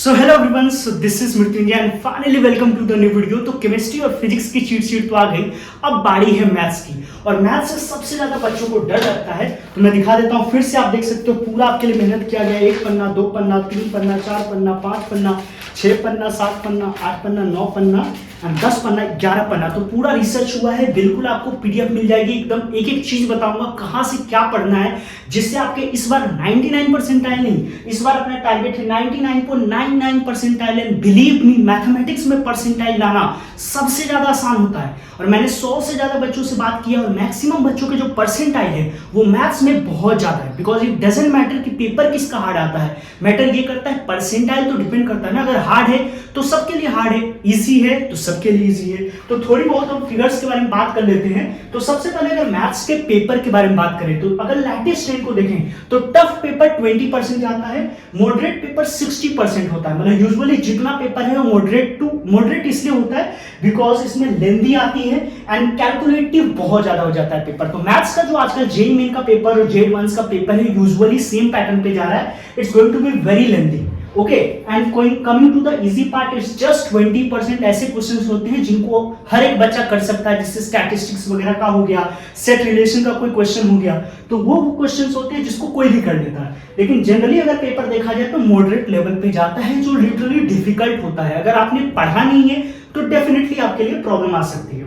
So hello everyone, so this is Mrityunjay and finally welcome to the new video. तो chemistry और physics की cheat sheet तो आ गई, अब बारी है मैथ्स की। और मैथ्स से सबसे ज्यादा बच्चों को डर लगता है, तो मैं दिखा देता हूँ फिर से। आप देख सकते हो पूरा आपके लिए मेहनत किया गया है। 1 पन्ना, 2 पन्ना, 3 पन्ना, 4 पन्ना, 5 पन्ना, 6 पन्ना, 7 पन्ना, 8 पन्ना, 9 पन्ना, 10 पन्ना, 11 पन्ना। तो पूरा रिसर्च हुआ है। बिल्कुल आपको पीडीएफ मिल जाएगी, एकदम एक एक चीज बताऊंगा कहां से क्या पढ़ना है, जिससे आपके इस बार 99 परसेंटाइल नहीं, इस बार अपना टारगेट है 99.99 percentile. And believe me, mathematics में परसेंटाइल लाना सबसे ज्यादा आसान होता है। और मैंने 100 से ज्यादा बच्चों से बात किया और मैक्सिमम बच्चों के जो परसेंटाइल है वो मैथ्स में बहुत ज्यादा है। बिकॉज इट डजंट मैटर कि पेपर किसका हार्ड आता है, मैटर ये करता है परसेंटाइल। तो डिपेंड करता है ना, अगर हार्ड है तो सबके लिए हार्ड है, इजी है तो सबके लिए इजी है। तो थोड़ी बहुत हम फिगर्स के बारे में बात कर लेते हैं। तो सबसे पहले अगर मैथ्स के पेपर के बारे में बात करें, तो अगर लेटेस्ट ट्रेंड को देखें तो टफ पेपर 20% आता है, मॉडरेट पेपर 60% होता है। मतलब यूजुअली जितना पेपर है वो मॉडरेट इसलिए होता है बिकॉज इसमें लेंदी आती है एंड कैलकुलेटिव बहुत ज्यादा हो जाता है पेपर। तो मैथ्स का जो आजकल जेईई मेन का पेपर और जेईई मेंस का पेपर है, यूजुअली सेम पैटर्न पे जा रहा है। It's going to be very lengthy. Okay, and coming to the easy part, it's just 20% ऐसे क्वेश्चंस होते हैं जिनको हर एक बच्चा कर सकता है। जैसे स्टैटिस्टिक्स वगैरह का हो गया, सेट रिलेशन का कोई क्वेश्चन हो गया, तो वो क्वेश्चंस होते हैं जिसको कोई भी कर लेता है। लेकिन जनरली अगर पेपर देखा जाए तो मॉडरेट लेवल पे जाता है, जो लिटरली डिफिकल्ट होता है। अगर आपने पढ़ा नहीं है तो डेफिनेटली आपके लिए प्रॉब्लम आ सकती है।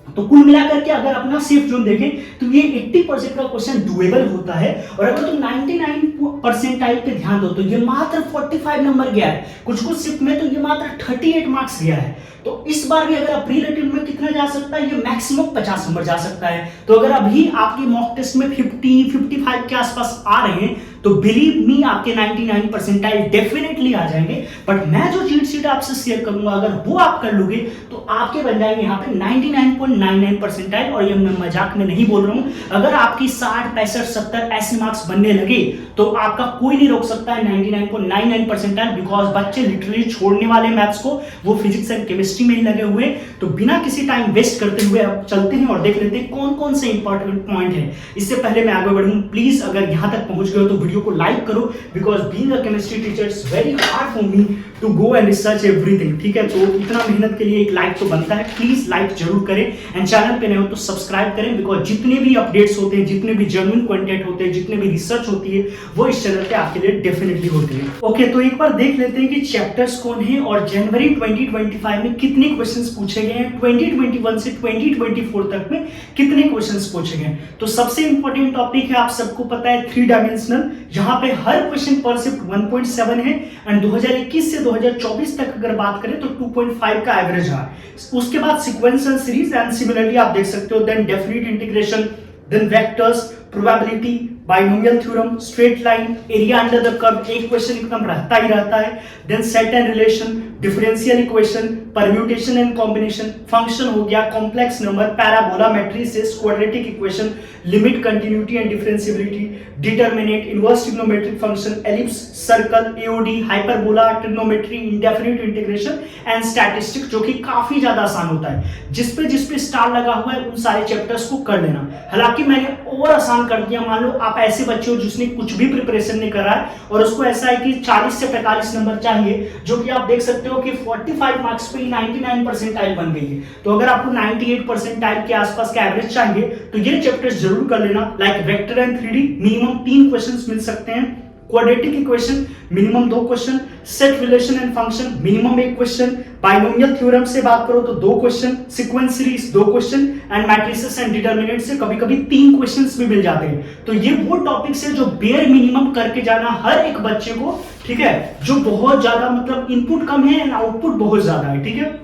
तो कुल मिलाकर के अगर अपना सेफ जोन देखें तो ये 80% का क्वेश्चन डुएबल होता है। और अगर तुम 99 परसेंटाइल पे ध्यान दो तो ये मात्र 45 नंबर गया है। कुछ शिफ्ट में तो ये मात्र 38 मार्क्स गया है। तो इस बार भी अगर प्रीलिटिव में कितना जा सकता है, ये मैक्सिमम 50 नंबर जा सकता है। तो अगर अभी आपके मॉक टेस्ट में 50-55 के आसपास आ रहे हैं तो बिलीव मी आपके 99 परसेंटाइल डेफिनेटली आ जाएंगे। बट मैं जो चीट शीट आपसे शेयर करूंगा, अगर वो आप कर लोगे तो आपके बन जाएंगे यहाँ पे 99.99 परसेंटाइल। और ये मैं मजाक में नहीं बोल रहा हूँ। अगर आपकी 60, 65, 70 ऐसे मार्क्स बनने लगे तो आपका कोई नहीं रोक सकता है 99.99 परसेंटाइल। बिकॉज बच्चे लिटरली छोड़ने वाले मैथ्स को, वो फिजिक्स एंड केमिस्ट्री में ही लगे हुए। तो बिना किसी टाइम वेस्ट करते हुए अब चलते हैं और देख लेते हैं कौन कौन से इंपॉर्टेंट पॉइंट है। इससे पहले मैं आगे बढ़ूं, प्लीज अगर यहां तक पहुंच गए हो तो वीडियो को लाइक करो। Because being a chemistry teacher it's very hard for me to go and research everything. ठीक है, तो इतना मेहनत के लिए एक लाइक तो बनता है। प्लीज लाइक जरूर करें एंड चैनल पे नए हो तो सब्सक्राइब करें। बिकॉज जितने भी अपडेट्स होते हैं, जितने भी जेन्युइन कंटेंट होते हैं, जितने भी रिसर्च होती है, वो इस चैनल पे आपके लिए डेफिनेटली होती है। ओके, तो एक बार देख लेते हैं कि चैप्टर्स कौन है और जनवरी 2025 में कितने क्वेश्चंस पूछे गए हैं, 2021 से 2024 तक में कितने क्वेश्चंस पूछे गए। तो सबसे इंपॉर्टेंट टॉपिक है, आप सबको पता है, 3 डायमेंशनल। यहाँ पे हर क्वेश्चन पर शिफ्ट 1.7 है एंड 2021 से 2024 तक अगर बात करें तो 2.5 का एवरेज है। उसके बाद सीक्वेंशियल सीरीज एंड सिमिलरली आप देख सकते हो, then definite integration, then vectors, probability, binomial theorem, straight line, area under the curve, एक क्वेश्चन एकदम रहता ही रहता है। Then set and relation, differential equation, permutation and combination, function हो गया, complex number, parabola, matrices, quadratic equation, limit, continuity and differentiability, determinant, inverse trigonometric function, ellipse, circle, AOD, hyperbola, trigonometry, indefinite integration and statistics, जो कि काफी ज्यादा आसान होता है। जिस पे स्टार लगा हुआ है उन सारे चैप्टर्स को कर लेना। हालांकि मैंने और आसान कर दिया। मान लो आप ऐसे बच्चे हो जिसने कुछ भी प्रिपरेशन नहीं करा है और उसको ऐसा है कि 40 से 45 नंबर चाहिए, जो कि आप देख सकते हो कि 45 मार्क्स पे 99 परसेंटाइल बन गई है। तो अगर आपको 98 परसेंटाइल के आसपास का एवरेज चाहिए तो ये चैप्टर्स जरूर कर लेना। Like vector and 3D minimum 3 questions मिल सकते हैं, quadratic equation minimum 2 question, set relation and function minimum 1 question, binomial theorem से बात करो तो 2 question, sequence series 2 question and matrices and determinant से कभी कभी 3 क्वेश्चंस भी मिल जाते हैं। तो ये वो टॉपिक्स है जो बेयर मिनिमम करके जाना हर एक बच्चे को। ठीक है, जो बहुत ज्यादा मतलब इनपुट कम है एंड आउटपुट बहुत ज्यादा है। ठीक है,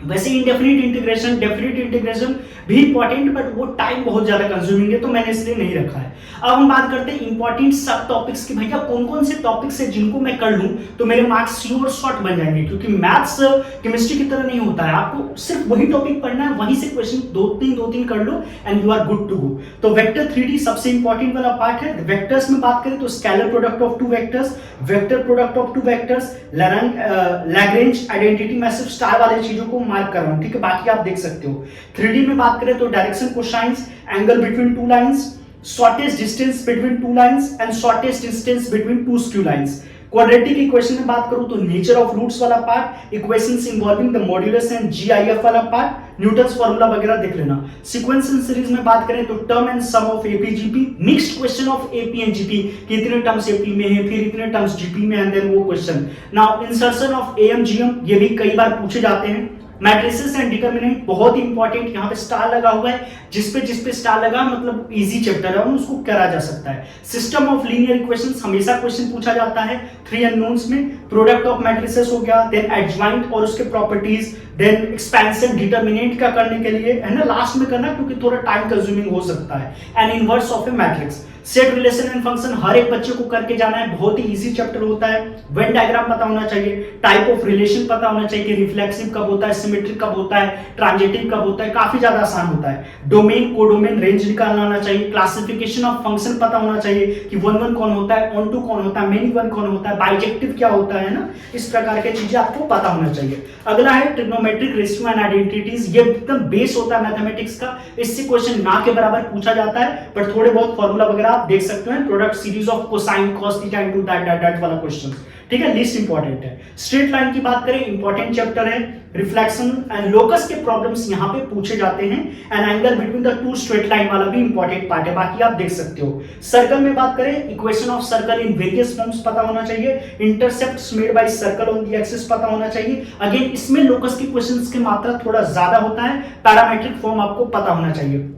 वैसे इंडेफिनिट इंटीग्रेशन, डेफिनिट इंटीग्रेशन भी इंपॉर्टेंट, बट वो टाइम बहुत ज्यादा कंज्यूमिंग है तो मैंने इसलिए नहीं रखा है। अब हम बात करते हैं इंपॉर्टेंट सब टॉपिक्स की। भैया कौन कौन से टॉपिक्स है जिनको मैं कर लूं तो मेरे मार्क्स श्योर शॉर्ट बन जाएंगे। क्योंकि मैथ्स केमिस्ट्री की तरह नहीं होता है, आपको सिर्फ वही टॉपिक पढ़ना है, वहीं से क्वेश्चन दो तीन कर लो and you are good to go. तो वेक्टर 3D सबसे इंपॉर्टेंट वाला पार्ट है। वेक्टर्स में बात करें तो scalar product of 2 vectors, vector product of 2 vectors, Lagrange identity, मैं सिर्फ स्टार वाले चीजों को मार्क कर रहा हूं। ठीक है, बाकी आप देख सकते हो। 3D में बात करें तो direction cosines, angle between 2 lines, shortest distance between 2 lines and shortest distance between 2 skew lines. Quadratic equation में बात करूं तो नेचर ऑफ रूट्स वाला part, equations involving the modulus and GIF वाला पार्ट, न्यूटन्स फार्मूला वगैरह देख लेना। सीक्वेंशियल सीरीज में बात करें तो term and sum of APGP, mixed question of AP and GP, कितने टर्म्स एपी में है, फिर इतने टर्म्स जीपी में, एंड देन वो question. Now insertion of am GM, ये भी कई बार पूछे जाते हैं। मैट्रिसेस एंड डिटरमिनेंट बहुत ही इंपॉर्टेंट, यहाँ पे स्टार लगा हुआ है, जिस पे स्टार लगा मतलब इजी चैप्टर है, उसको करा जा सकता है। सिस्टम ऑफ लीनियर इक्वेशंस हमेशा क्वेश्चन पूछा जाता है 3 अननोन्स में। प्रोडक्ट ऑफ मैट्रिसेस हो गया, देन एडजॉइंट और उसके प्रॉपर्टीज, देन एक्सपेंशन डिटरमिनेंट का करने के लिए है ना, लास्ट में करना क्योंकि थोड़ा टाइम कंज्यूमिंग हो सकता है। And inverse of a matrix, set relation and function हर एक बच्चे को करके जाना है, बहुत ही इजी चैप्टर होता है। वेन डायग्राम पता होना चाहिए, टाइप ऑफ रिलेशन पता होना चाहिए कि रिफ्लेक्सिव कब होता है, सिमेट्रिक कब होता है, ट्रांजिटिव कब होता है, काफी ज्यादा आसान होता है। डोमेन कोडोमेन रेंज निकालना आना चाहिए, क्लासिफिकेशन ऑफ फंक्शन पता होना चाहिए कि 1 1 कौन होता है, ऑन टू कौन होता है, मेनी वन कौन होता है, बाइजेक्टिव क्या होता है ना, इस प्रकार की चीजें आपको पता होना चाहिए। अगला है ट्रिग्नोमेट्रिक रेशियो एंड आइडेंटिटीज, ये एकदम बेस होता है मैथमेटिक्स का, इससे क्वेश्चन ना के बराबर पूछा जाता है, पर थोड़े बहुत फॉर्मूला वगैरह आप देख सकते हैं। Product series of cosine cos theta into that वाला क्वेश्चन, ठीक है, लीस्ट इंपॉर्टेंट है। स्ट्रेट लाइन की बात करें, इंपॉर्टेंट चैप्टर है। रिफ्लेक्शन एंड लोकस के प्रॉब्लम्स यहां पे पूछे जाते हैं, and angle between the two straight line वाला भी इंपॉर्टेंट पार्ट है, बाकी आप देख सकते हो। सर्कल में बात करें, equation of circle in various forms पता होना चाहिए, intercepts made by circle on the axis पता होना चाहिए। अगेन इसमें लोकस के क्वेश्चंस की मात्रा थोड़ा ज्यादा होता है, पैरामेट्रिक फॉर्म आपको पता होना चाहिए।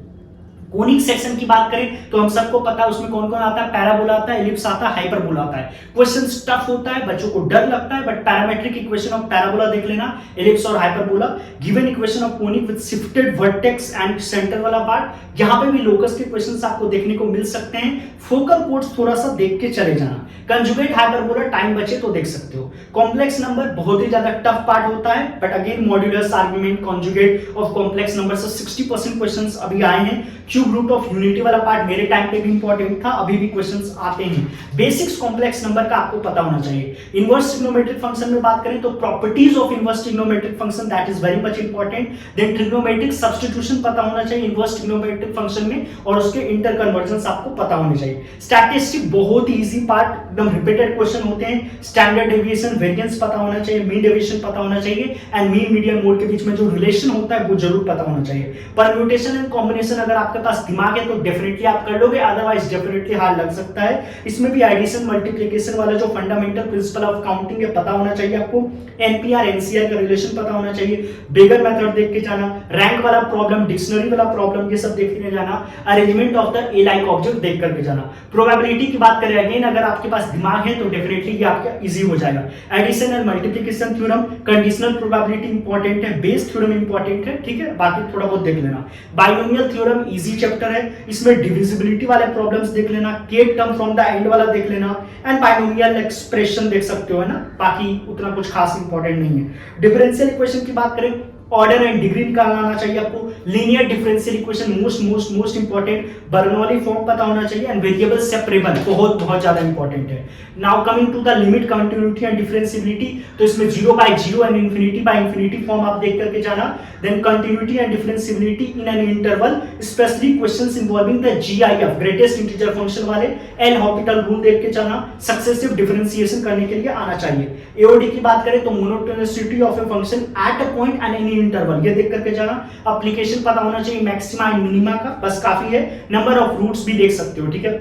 कोनिक सेक्शन की बात करें तो हम सबको पता है उसमें कौन कौन आता है, पैराबोला आता है, एलिप्स आता है, हाइपरबोला आता है। क्वेश्चन टफ होता है, बच्चों को डर लगता है, but parametric equation of parabola देख लेना, एलिप्स और hyperbola. Given equation of conic with shifted vertex and centre वाला पार्ट, यहां पे भी लोकस के क्वेश्चंस आपको देखने को मिल सकते हैं। फोकल पॉइंट्स थोड़ा सा देख के चले जाना। कंजुगेट हाइपरबोला टाइम बचे तो देख सकते हो। कॉम्प्लेक्स नंबर बहुत ही ज्यादा टफ पार्ट होता है, but again modulus argument conjugate of complex number से 60% क्वेश्चंस अभी आए हैं। क्यूब रूट ऑफ यूनिटी वाला पार्ट मेरे टाइम पे भी इंपॉर्टेंट था, अभी भी क्वेश्चंस आते हैं। बेसिक्स कॉम्प्लेक्स नंबर का आपको पता होना चाहिए। इनवर्स ट्रिग्नोमेट्रिक फंक्शन में बात करें तो properties of inverse trigonometric function that is very much important. Then trigonometric substitution पता होना चाहिए इनवर्स ट्रिग्नोमेट्रिक फंक्शन में, और उसके इंटर कन्वर्जंस आपको पता होने चाहिए। स्टैटिस्टिक बहुत ही इजी पार्ट, एकदम रिपीटेड क्वेश्चन होते हैं। स्टैंडर्ड डेविएशन, वेरिएंस पता होना चाहिए, मीन डेविएशन पता होना चाहिए, एंड मीन मीडियन मोड के बीच में जो रिलेशन होता है वो जरूर पता होना चाहिए। परम्यूटेशन एंड कॉम्बिनेशन अगर आपके पास दिमाग है तो डेफिनेटली आप कर लोगे, अदरवाइज डेफिनेटली हार्ड लग सकता है। इसमें भी एडिशन मल्टीप्लिकेशन वाला जो फंडामेंटल प्रिंसिपल ऑफ काउंटिंग है पता होना चाहिए आपको। एनपीआर एनसीआर का रिलेशन पता होना चाहिए। बेगर मेथड देख के जाना, रैंक वाला प्रॉब्लम, डिक्शनरी वाला प्रॉब्लम, ये सब देखने जाना। Arrangement of the A like object देख करके जाना। प्रोबेबिलिटी की बात करें अगेन, अगर आपके पास दिमाग है तो डेफिनेटली ये आपका इजी हो जाएगा। Addition and multiplication theorem, conditional probability important है, बेस थ्योरम इंपॉर्टेंट है, ठीक है, बाकी थोड़ा बहुत देख लेना। बाइनोमियल थ्योरम इजी चैप्टर है, इसमें डिविजिबिलिटी वाले प्रॉब्लम्स देख लेना, k term from the end वाला देख लेना, एंड बाइनोमियल एक्सप्रेशन देख सकते हो, है ना, बाकी उतना कुछ खास इंपॉर्टेंट नहीं है। डिफरेंशियल इक्वेशन की बात करें, ऑर्डर एंड डिग्री निकालना आना चाहिए आपको। Linear differential equation most important, Bernoulli form पता होना चाहिए, एंड वेरिएबल सेपरेबल बहुत ज्यादा इंपॉर्टेंट है। Now coming to the limit, continuity and differentiability, तो इसमें 0/0 एंड इन्फिनिटी फॉर्म आप देख करके जाना। Then continuity and differentiability in an interval, specially questions involving the GIF, greatest integer function वाले, एल हॉपिटल रूल देख के जाना। सक्सेसिव डिफरेंशिएशन करने के लिए आना चाहिए। एओडी की बात करें तो monotonicity of a function at a point and any interval, ये देख करके जाना। एप्लीकेशन पता होना चाहिए मैक्सिमा एंड मिनिमा का, बस काफी है। नंबर ऑफ रूट्स भी देख सकते हो, ठीक है।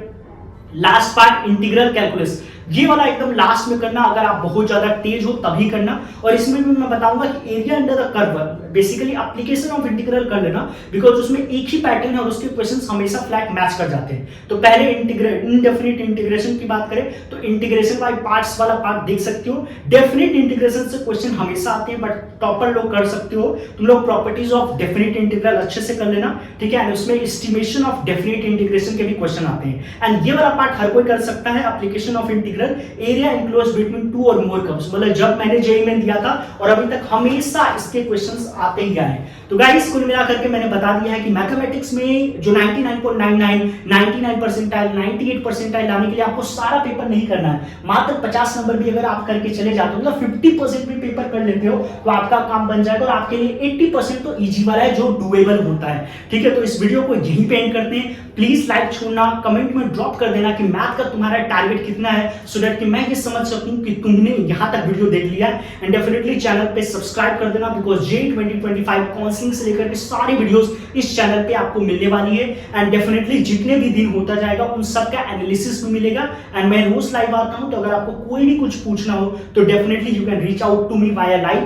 लास्ट पार्ट इंटीग्रल कैलकुलस, ये वाला एकदम लास्ट में करना, अगर आप बहुत ज्यादा तेज हो तभी करना। और इसमें भी मैं बताऊंगा कि area under the curve, basically application of integral कर लेना, बिकॉज उसमें एक ही पैटर्न है और उसके क्वेश्चंस हमेशा फ्लैट मैच कर जाते हैं। तो पहले इनडेफिनिट इंटीग्रेशन की बात करें तो इंटीग्रेशन बाय पार्ट्स वाला पार्ट देख सकते हो। डेफिनिट इंटीग्रेशन से क्वेश्चन हमेशा आते हैं, बट टॉपर लोग कर सकते हो। तुम लोग प्रॉपर्टीज ऑफ डेफिनिट इंटीग्रल अच्छे से कर लेना, ठीक है। उसमें एस्टिमेशन ऑफ डेफिनिट इंटीग्रेशन के भी क्वेश्चन आते हैं, एंड ये वाला पार्ट हर कोई कर सकता है। Application of integral, area enclosed between two और मोर कर्व्स, मतलब जब मैंने जेईई में दिया था और अभी तक हमेशा इसके क्वेश्चंस आते ही आए। तो गाइस कुल मिलाकर के मैंने बता दिया है कि मैथमेटिक्स में जो 99.99, 99 परसेंटाइल, 98 परसेंटाइल लाने के लिए आपको सारा पेपर नहीं करना है। मात्र 50 नंबर भी अगर आप करके चले जाते हो, मतलब 50% भी पेपर कर लेते हो तो आपका काम बन जाएगा, और आपके लिए 80% तो इजी वाला है जो डुएबल होता है, ठीक है। तो इस वीडियो को यहीं पे एंड करते हैं। प्लीज लाइक छोड़ना, कमेंट में ड्रॉप कर देना कि मैथ का तुम्हारा टारगेट कितना है, सो दैट कि मैं ये समझ सकूं कि तुमने यहाँ तक वीडियो देख लिया है। एंड डेफिनेटली चैनल पे सब्सक्राइब कर देना, बिकॉज जे 2025 काउंसलिंग से लेकर के सारी वीडियोस इस चैनल पे आपको मिलने वाली है। एंड डेफिनेटली जितने भी दिन होता जाएगा उन सब का एनालिसिस भी मिलेगा। एंड मैं रोज लाइव आता हूं, तो अगर आपको कोई भी कुछ पूछना हो तो definitely you can reach out to me via live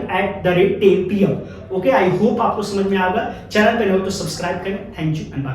@10 PM। Okay, I hope आपको समझ में आएगा। चैनल पे नहीं हो तो सब्सक्राइब करें। Thank you and bye.